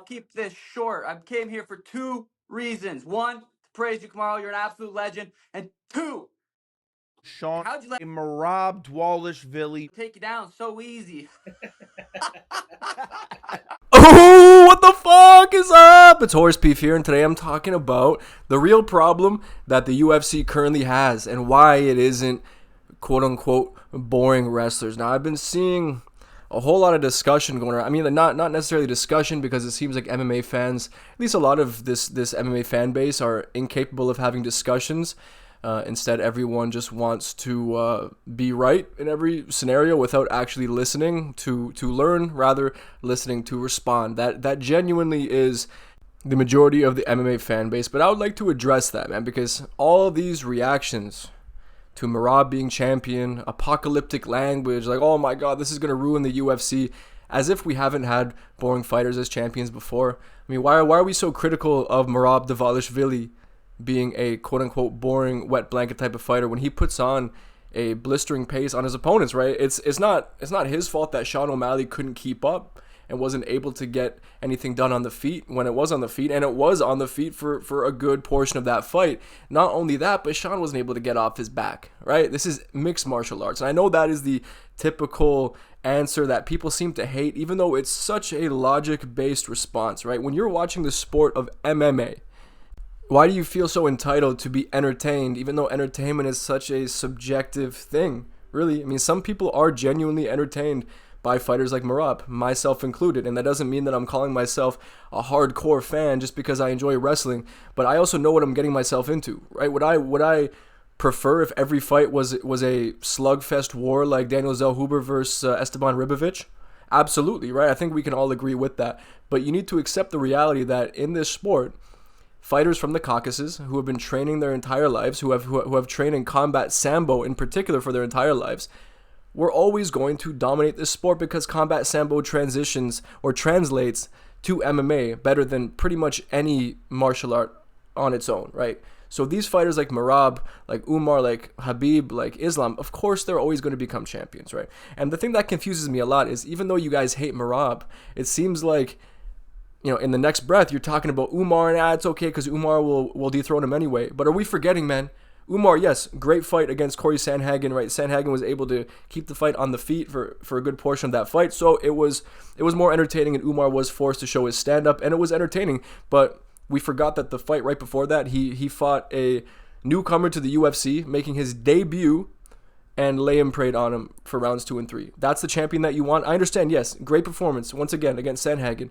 keep this short. I came here for two reasons. One, to praise you, Kamaru. You're an absolute legend. And two, Sean, how'd you let Merab Dvalishvili take you down so easy? Oh, what the fuck is up? It's Horse Beef here, and today I'm talking about the real problem that the UFC currently has and why it isn't quote-unquote boring wrestlers. Now, I've been seeing a whole lot of discussion going around. I mean, not necessarily discussion, because it seems like MMA fans, at least a lot of this MMA fan base, are incapable of having discussions. Instead, everyone just wants to be right in every scenario without actually listening to learn, rather listening to respond. That genuinely is the majority of the MMA fan base. But I would like to address that, man, because all of these reactions to Merab being champion, apocalyptic language, like, oh my god, this is going to ruin the UFC, as if we haven't had boring fighters as champions before. I mean, why are we so critical of Merab Dvalishvili being a quote-unquote boring wet blanket type of fighter when he puts on a blistering pace on his opponents, right? It's not his fault that Sean O'Malley couldn't keep up and wasn't able to get anything done on the feet when it was on the feet, and it was on the feet for a good portion of that fight. Not only that, but Sean wasn't able to get off his back, right? This is mixed martial arts, and I know that is the typical answer that people seem to hate, even though it's such a logic-based response, right? When you're watching the sport of MMA, why do you feel so entitled to be entertained, even though entertainment is such a subjective thing? Really, I mean, some people are genuinely entertained by fighters like Merab, myself included, and that doesn't mean that I'm calling myself a hardcore fan just because I enjoy wrestling, but I also know what I'm getting myself into, right? Would I prefer if every fight was a slugfest war like Daniel Zellhuber versus Esteban Ribovic? Absolutely, right? I think we can all agree with that, but you need to accept the reality that in this sport, fighters from the Caucasus who have been training their entire lives, who have trained in combat sambo in particular for their entire lives, we're always going to dominate this sport because combat sambo transitions or translates to MMA better than pretty much any martial art on its own, right? So these fighters like Merab, like Umar, like Habib, like Islam, of course they're always going to become champions, right? And the thing that confuses me a lot is, even though you guys hate Merab, it seems like, you know, in the next breath, you're talking about Umar, and it's okay because Umar will dethrone him anyway. But are we forgetting, man? Umar, yes, great fight against Corey Sandhagen, right? Sandhagen was able to keep the fight on the feet for a good portion of that fight. So it was more entertaining, and Umar was forced to show his stand-up, and it was entertaining. But we forgot that the fight right before that, he fought a newcomer to the UFC, making his debut, and Liam preyed on him for rounds 2 and 3. That's the champion that you want. I understand, yes, great performance, once again, against Sandhagen.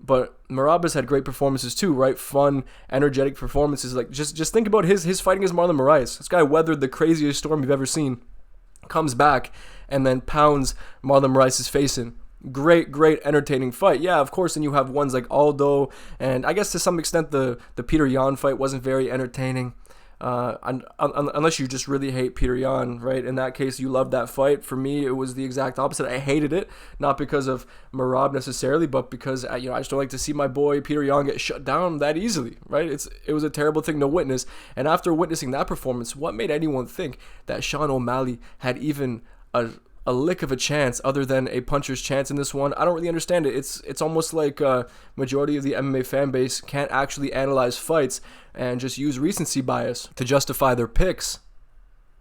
But Merab has had great performances too, right? Fun, energetic performances. Like, just think about his fighting as Marlon Moraes. This guy weathered the craziest storm you've ever seen, comes back, and then pounds Marlon Moraes' face in. Great, entertaining fight. Yeah, of course, and you have ones like Aldo, and I guess to some extent the Peter Yan fight wasn't very entertaining. Unless you just really hate Peter Yan, right? In that case, you loved that fight. For me, it was the exact opposite. I hated it, not because of Merab necessarily, but because I just don't like to see my boy Peter Yan get shut down that easily, right? It was a terrible thing to witness. And after witnessing that performance, what made anyone think that Sean O'Malley had even a lick of a chance other than a puncher's chance in this one? I don't really understand it. It's almost like majority of the MMA fan base can't actually analyze fights and just use recency bias to justify their picks.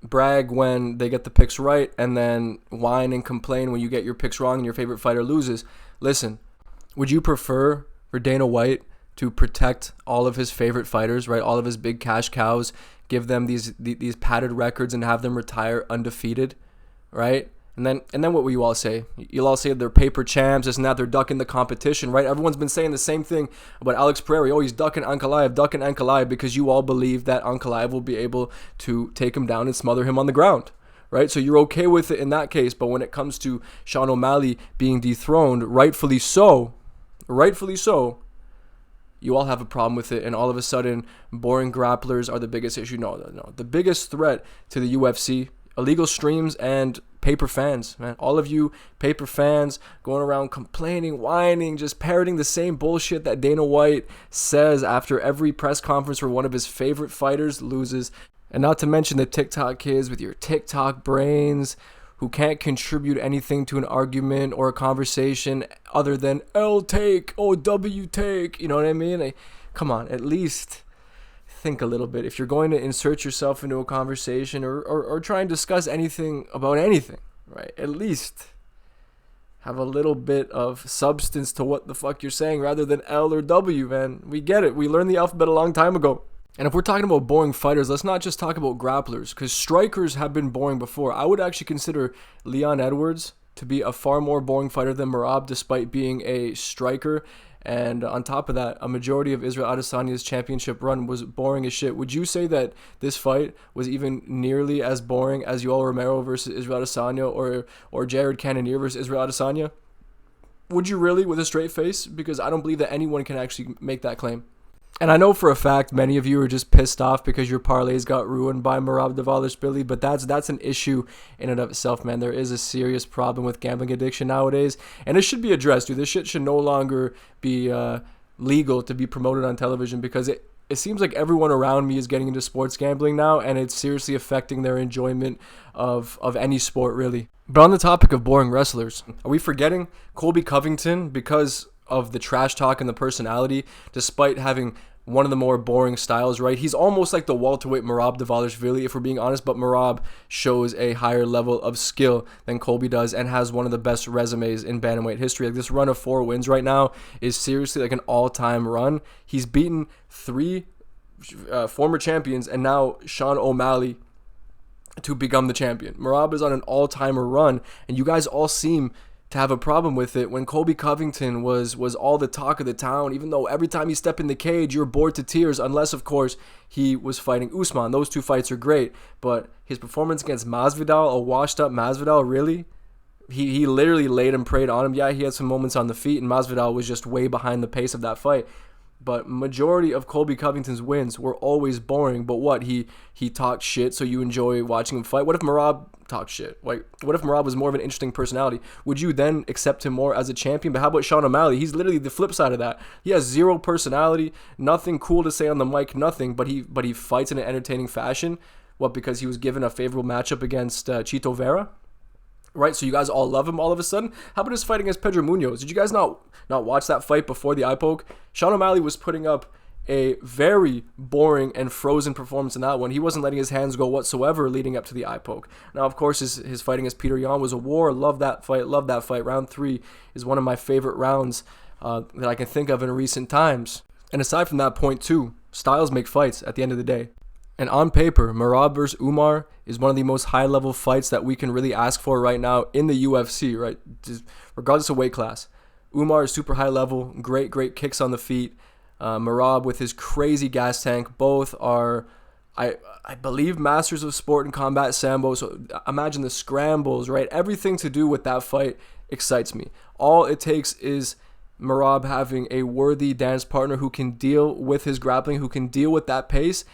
Brag when they get the picks right, and then whine and complain when you get your picks wrong and your favorite fighter loses. Listen, would you prefer for Dana White to protect all of his favorite fighters, right? All of his big cash cows, give them these padded records and have them retire undefeated, right? And then what will you all say? You'll all say they're paper champs, this and that, they're ducking the competition, right? Everyone's been saying the same thing about Alex Pereira. Oh, he's ducking Ankalaev because you all believe that Ankalaev will be able to take him down and smother him on the ground, right? So you're okay with it in that case, but when it comes to Sean O'Malley being dethroned, rightfully so, you all have a problem with it, and all of a sudden, boring grapplers are the biggest issue. No. The biggest threat to the UFC, illegal streams and paper fans, man. All of you paper fans going around complaining, whining, just parroting the same bullshit that Dana White says after every press conference where one of his favorite fighters loses. And not to mention the TikTok kids with your TikTok brains who can't contribute anything to an argument or a conversation other than L take or W take. You know what I mean? Come on, at least think a little bit. If you're going to insert yourself into a conversation or try and discuss anything about anything, right? At least have a little bit of substance to what the fuck you're saying rather than L or W, man. We get it. We learned the alphabet a long time ago. And if we're talking about boring fighters, let's not just talk about grapplers, because strikers have been boring before. I would actually consider Leon Edwards to be a far more boring fighter than Merab, despite being a striker. And on top of that, a majority of Israel Adesanya's championship run was boring as shit. Would you say that this fight was even nearly as boring as Yoel Romero versus Israel Adesanya or Jared Cannonier versus Israel Adesanya? Would you really, with a straight face? Because I don't believe that anyone can actually make that claim. And I know for a fact many of you are just pissed off because your parlays got ruined by Merab Dvalishvili, but that's an issue in and of itself, man. There is a serious problem with gambling addiction nowadays, and it should be addressed, dude. This shit should no longer be legal to be promoted on television, because it seems like everyone around me is getting into sports gambling now, and it's seriously affecting their enjoyment of any sport, really. But on the topic of boring wrestlers, are we forgetting Colby Covington because of the trash talk and the personality, despite having one of the more boring styles, right? He's almost like the welterweight Merab Dvalishvili, if we're being honest, but Merab shows a higher level of skill than Colby does and has one of the best resumes in bantamweight history. Like, this run of 4 wins right now is seriously like an all-time run. He's beaten 3 former champions and now Sean O'Malley to become the champion. Merab is on an all-timer run, and you guys all seem to have a problem with it when Colby Covington was all the talk of the town, even though every time you step in the cage, you're bored to tears, unless, of course, he was fighting Usman. Those 2 fights are great, but his performance against Masvidal, a washed-up Masvidal, really? He literally laid and prayed on him. Yeah, he had some moments on the feet, and Masvidal was just way behind the pace of that fight. But majority of Colby Covington's wins were always boring. But what? He talked shit, so you enjoy watching him fight. What if Merab talked shit? Like, what if Merab was more of an interesting personality? Would you then accept him more as a champion? But how about Sean O'Malley? He's literally the flip side of that. He has 0 personality, nothing cool to say on the mic, nothing. But he fights in an entertaining fashion. What? Because he was given a favorable matchup against Chito Vera? Right, so you guys all love him all of a sudden? How about his fight against Pedro Munoz? Did you guys not watch that fight before the eye poke? Sean O'Malley was putting up a very boring and frozen performance in that one. He wasn't letting his hands go whatsoever leading up to the eye poke. Now, of course, his fight against Peter Yan was a war. Love that fight. Round 3 is one of my favorite rounds that I can think of in recent times. And aside from that point, too, styles make fights at the end of the day. And on paper, Merab versus Umar is one of the most high-level fights that we can really ask for right now in the UFC, right? Just regardless of weight class. Umar is super high level, great kicks on the feet. Merab with his crazy gas tank. Both are, I believe, masters of sport and combat sambo. So imagine the scrambles, right? Everything to do with that fight excites me. All it takes is Merab having a worthy dance partner who can deal with his grappling, who can deal with that pace,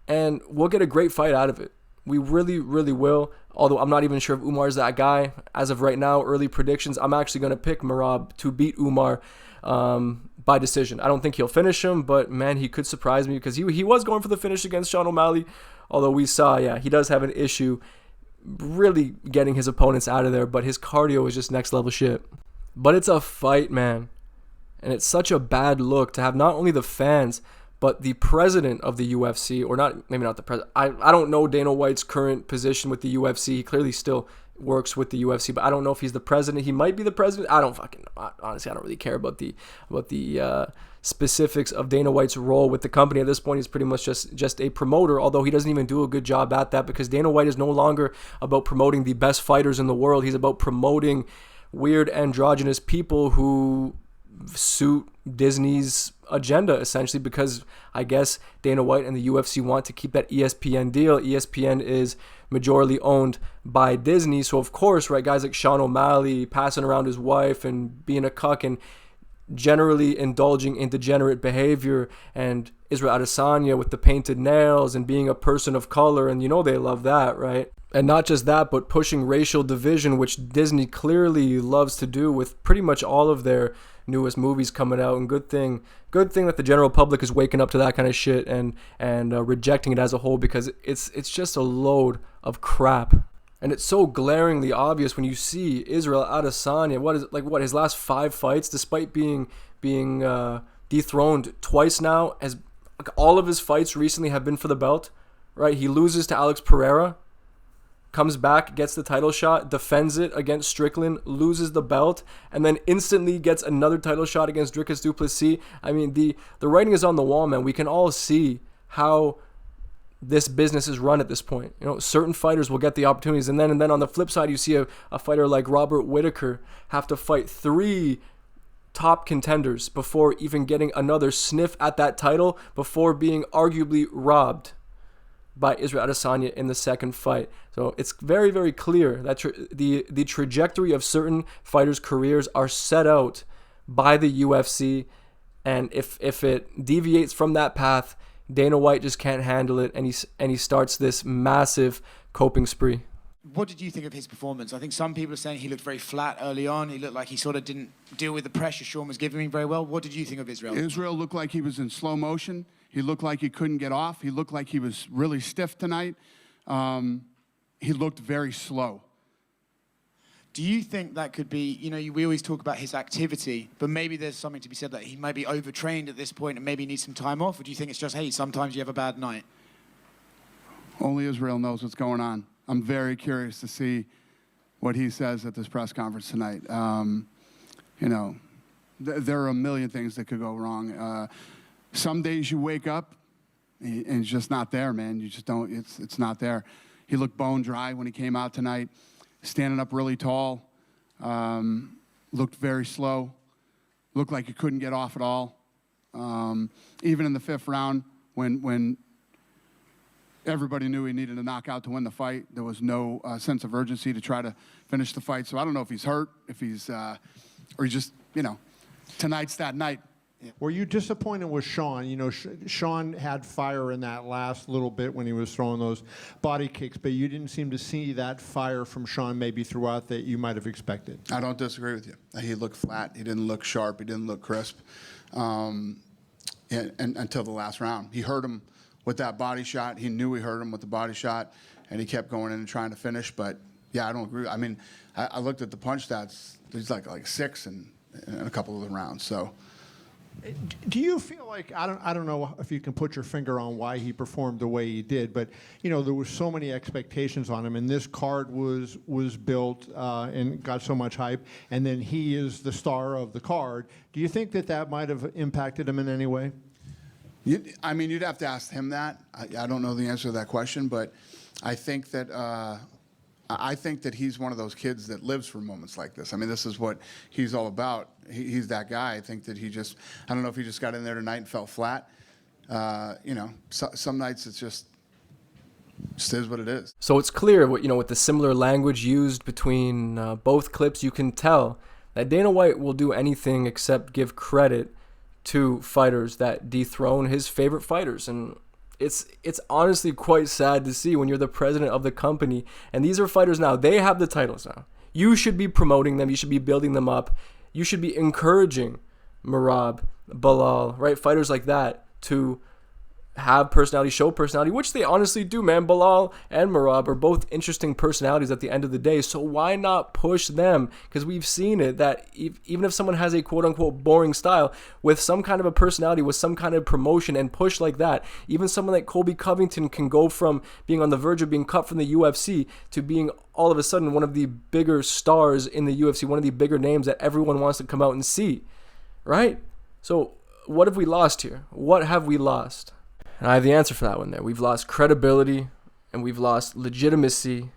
and we'll get a great fight out of it. We really, really will. Although I'm not even sure if Umar's that guy. As of right now, early predictions, I'm actually going to pick Merab to beat Umar by decision. I don't think he'll finish him, but man, he could surprise me because he was going for the finish against Sean O'Malley. Although we saw, he does have an issue really getting his opponents out of there, but his cardio is just next level shit. But it's a fight, man. And it's such a bad look to have not only the fans, but the president of the UFC, or not, maybe not the president. I don't know Dana White's current position with the UFC. He clearly still works with the UFC, but I don't know if he's the president. He might be the president. I don't fucking know. Honestly, I don't really care about the specifics of Dana White's role with the company. At this point, he's pretty much just a promoter, although he doesn't even do a good job at that, because Dana White is no longer about promoting the best fighters in the world. He's about promoting weird androgynous people who suit Disney's agenda, essentially, because I guess Dana White and the UFC want to keep that ESPN deal. ESPN is majorly owned by Disney, so of course, right, guys like Sean O'Malley passing around his wife and being a cuck and generally indulging in degenerate behavior, and Israel Adesanya with the painted nails and being a person of color, and you know they love that, right? And not just that, but pushing racial division, which Disney clearly loves to do with pretty much all of their newest movies coming out. And good thing that the general public is waking up to that kind of shit and rejecting it as a whole, because it's just a load of crap. And it's so glaringly obvious when you see Israel Adesanya. What his last 5 fights, despite being dethroned twice now, as all of his fights recently have been for the belt. Right? He loses to Alex Pereira, comes back, gets the title shot, defends it against Strickland, loses the belt, and then instantly gets another title shot against Dricus du Plessis. I mean, the writing is on the wall, man. We can all see how this business is run at this point. You know, certain fighters will get the opportunities, and then on the flip side, you see a fighter like Robert Whittaker have to fight 3 top contenders before even getting another sniff at that title, before being arguably robbed by Israel Adesanya in the second fight. So it's very, very clear that the trajectory of certain fighters' careers are set out by the UFC, and if it deviates from that path, Dana White just can't handle it, and he starts this massive coping spree. What did you think of his performance? I think some people are saying he looked very flat early on. He looked like he sort of didn't deal with the pressure Sean was giving him very well. What did you think of Israel? Israel looked like he was in slow motion. He looked like he couldn't get off. He looked like he was really stiff tonight. He looked very slow. Do you think that could be, you know, we always talk about his activity, but maybe there's something to be said that he may be overtrained at this point and maybe needs some time off? Or do you think it's just, hey, sometimes you have a bad night? Only Israel knows what's going on. I'm very curious to see what he says at this press conference tonight. You know, there are a million things that could go wrong. Some days you wake up and it's just not there, man. You just don't, it's not there. He looked bone dry when he came out tonight, standing up really tall, looked very slow, looked like he couldn't get off at all. Even in the 5th round, when everybody knew he needed a knockout to win the fight, there was no sense of urgency to try to finish the fight. So I don't know if he's hurt, if he's, or he just, you know, tonight's that night. Yeah. Were you disappointed with Sean? You know, Sean had fire in that last little bit when he was throwing those body kicks, but you didn't seem to see that fire from Sean maybe throughout that you might have expected. I don't disagree with you. He looked flat. He didn't look sharp. He didn't look crisp and until the last round. He hurt him with that body shot. He knew he hurt him with the body shot, and he kept going in and trying to finish. But, yeah, I don't agree. I mean, I looked at the punch stats. There's like 6 in a couple of the rounds, so. Do you feel like, I don't know if you can put your finger on why he performed the way he did, but you know there was so many expectations on him, and this card was built and got so much hype, and then he is the star of the card. Do you think that might have impacted him in any way? I mean, you'd have to ask him that. I don't know the answer to that question, but I think that he's one of those kids that lives for moments like this. I mean, this is what he's all about. He's that guy. I think that I don't know if he just got in there tonight and felt flat. You know, some nights it's just is what it is. So it's clear, with the similar language used between both clips, you can tell that Dana White will do anything except give credit to fighters that dethrone his favorite fighters. And it's honestly quite sad to see when you're the president of the company. And these are fighters now. They have the titles now. You should be promoting them. You should be building them up. You should be encouraging Merab, Belal, right? Fighters like that to have personality, show personality, which they honestly do, man. Belal and Merab are both interesting personalities at the end of the day. So why not push them? Because we've seen it that even if someone has a quote-unquote boring style, with some kind of a personality, with some kind of promotion and push like that, even someone like Colby Covington can go from being on the verge of being cut from the UFC to being all of a sudden one of the bigger stars in the UFC, one of the bigger names that everyone wants to come out and see, right? So what have we lost here? What have we lost? And I have the answer for that one there. We've lost credibility and we've lost legitimacy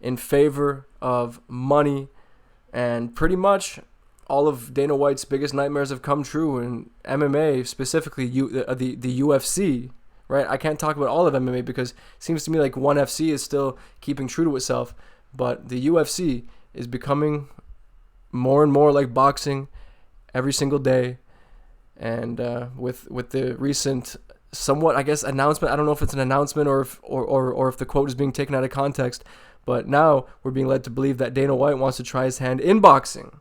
in favor of money. And pretty much all of Dana White's biggest nightmares have come true in MMA, specifically the UFC, right? I can't talk about all of MMA because it seems to me like ONE FC is still keeping true to itself. But the UFC is becoming more and more like boxing every single day. And with the recent somewhat, I guess, announcement. I don't know if it's an announcement or if the quote is being taken out of context, but now we're being led to believe that Dana White wants to try his hand in boxing.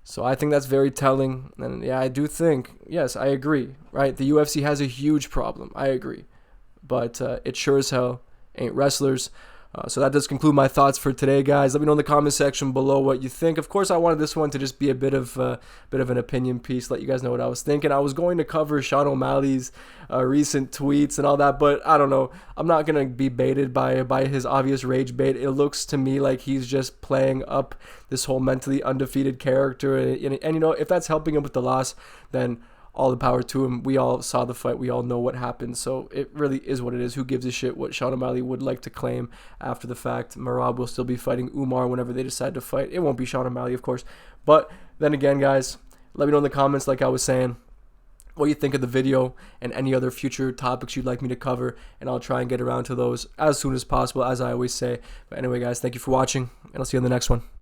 So I think that's very telling. And yeah, I do think, yes, I agree, right? The UFC has a huge problem. I agree. But it sure as hell ain't wrestlers. So that does conclude my thoughts for today, guys. Let me know in the comment section below what you think. Of course, I wanted this one to just be a bit of an opinion piece, let you guys know what I was thinking. I was going to cover Sean O'Malley's recent tweets and all that, but I don't know. I'm not gonna be baited by his obvious rage bait. It looks to me like he's just playing up this whole mentally undefeated character, and you know, if that's helping him with the loss, then all the power to him. We all saw the fight. We all know what happened. So it really is what it is. Who gives a shit what Sean O'Malley would like to claim after the fact? Merab will still be fighting Umar whenever they decide to fight. It won't be Sean O'Malley, of course. But then again, guys, let me know in the comments, like I was saying, what you think of the video and any other future topics you'd like me to cover, and I'll try and get around to those as soon as possible, as I always say. But anyway, guys, thank you for watching, and I'll see you on the next one.